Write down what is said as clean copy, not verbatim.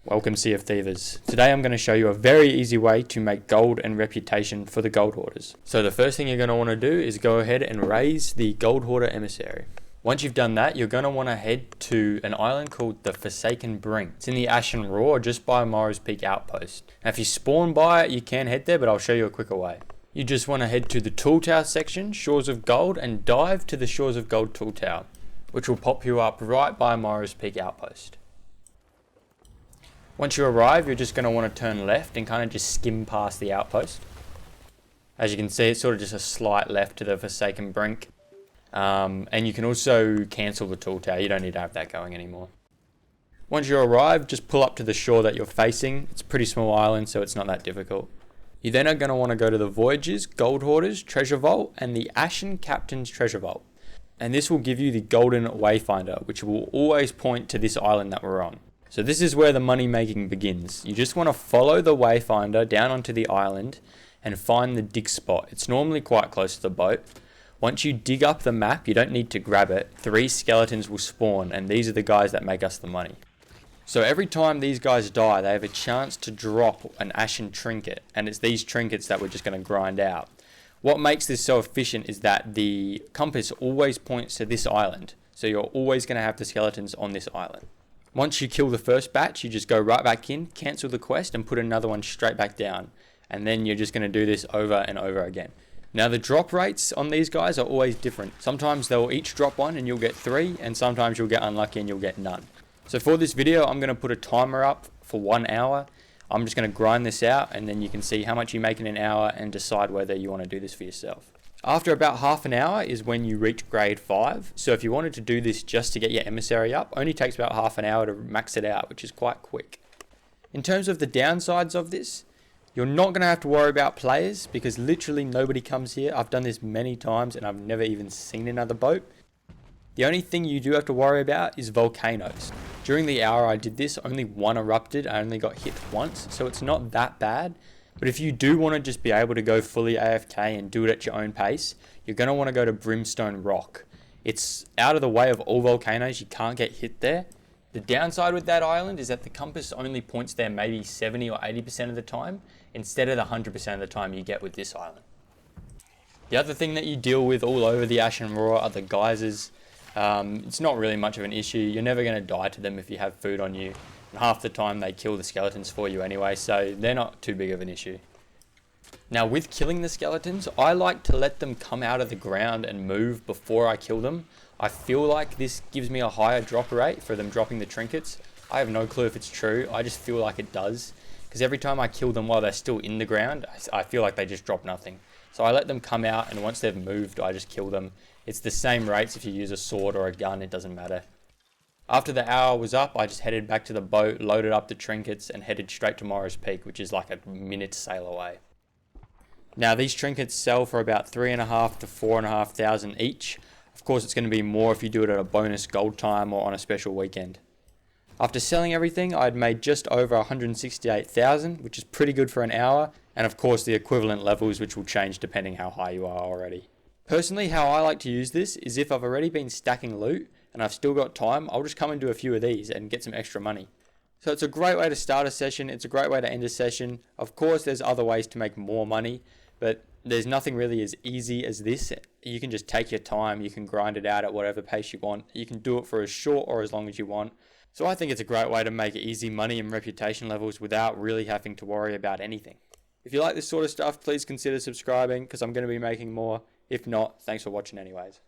Welcome Sea of Thieves. Today I'm going to show you a very easy way to make gold and reputation for the gold hoarders. So the first thing you're going to want to do is go ahead and raise the gold hoarder emissary. Once you've done that, you're going to want to head to an island called the Forsaken Brink. It's in the Ashen Roar just by Morrow's Peak Outpost. Now if you spawn by it, you can head there, but I'll show you a quicker way. You just want to head to the Tool Tower section, Shores of Gold, and dive to the Shores of Gold Tool Tower, which will pop you up right by Morrow's Peak Outpost. Once you arrive, you're just going to want to turn left and kind of just skim past the outpost. As you can see, it's sort of just a slight left to the Forsaken Brink. And you can also cancel the tool tower. You don't need to have that going anymore. Once you arrive, just pull up to the shore that you're facing. It's a pretty small island, so it's not that difficult. You then are going to want to go to the Voyagers, Gold Hoarders, Treasure Vault, and the Ashen Captain's Treasure Vault. And this will give you the Golden Wayfinder, which will always point to this island that we're on. So this is where the money making begins. You just want to follow the Wayfinder down onto the island and find the dig spot. It's normally quite close to the boat. Once you dig up the map, you don't need to grab it. 3 skeletons will spawn, and these are the guys that make us the money. So every time these guys die, they have a chance to drop an ashen trinket, and it's these trinkets that we're just going to grind out. What makes this so efficient is that the compass always points to this island, so you're always going to have the skeletons on this island. Once you kill the first batch, you just go right back in, cancel the quest, and put another one straight back down. And then you're just going to do this over and over again. Now the drop rates on these guys are always different. Sometimes they'll each drop 1 and you'll get 3, and sometimes you'll get unlucky and you'll get none. So for this video, I'm going to put a timer up for 1 hour. I'm just going to grind this out, and then you can see how much you make in an hour and decide whether you want to do this for yourself. After about half an hour is when you reach grade 5. So if you wanted to do this just to get your emissary up, only takes about half an hour to max it out, which is quite quick. In terms of the downsides of this, you're not going to have to worry about players because literally nobody comes here. I've done this many times and I've never even seen another boat. The only thing you do have to worry about is volcanoes. During the hour I did this, only 1 erupted. I only got hit once, so it's not that bad. But if you do want to just be able to go fully AFK and do it at your own pace, you're going to want to go to Brimstone Rock. It's out of the way of all volcanoes, you can't get hit there. The downside with that island is that the compass only points there maybe 70 or 80% of the time, instead of the 100% of the time you get with this island. The other thing that you deal with all over the Ashen Roar are the geysers. It's not really much of an issue. You're never going to die to them if you have food on you. And half the time they kill the skeletons for you anyway, so they're not too big of an issue. Now with killing the skeletons, I like to let them come out of the ground and move before I kill them. I feel like this gives me a higher drop rate for them dropping the trinkets. I have no clue if it's true, I just feel like it does. Because every time I kill them while they're still in the ground, I feel like they just drop nothing. So I let them come out, and once they've moved, I just kill them. It's the same rates if you use a sword or a gun, it doesn't matter. After the hour was up, I just headed back to the boat, loaded up the trinkets, and headed straight to Morrow's Peak, which is like a minute sail away. Now these trinkets sell for about 3,500 to 4,500 each. Of course it's going to be more if you do it at a bonus gold time or on a special weekend. After selling everything, I'd made just over 168,000, which is pretty good for an hour, and of course the equivalent levels, which will change depending how high you are already. Personally, how I like to use this is if I've already been stacking loot and I've still got time, I'll just come and do a few of these and get some extra money. So it's a great way to start a session, it's a great way to end a session. Of course there's other ways to make more money, but there's nothing really as easy as this. You can just take your time, you can grind it out at whatever pace you want. You can do it for as short or as long as you want. So I think it's a great way to make easy money and reputation levels without really having to worry about anything. If you like this sort of stuff, please consider subscribing because I'm going to be making more. If not, thanks for watching anyways.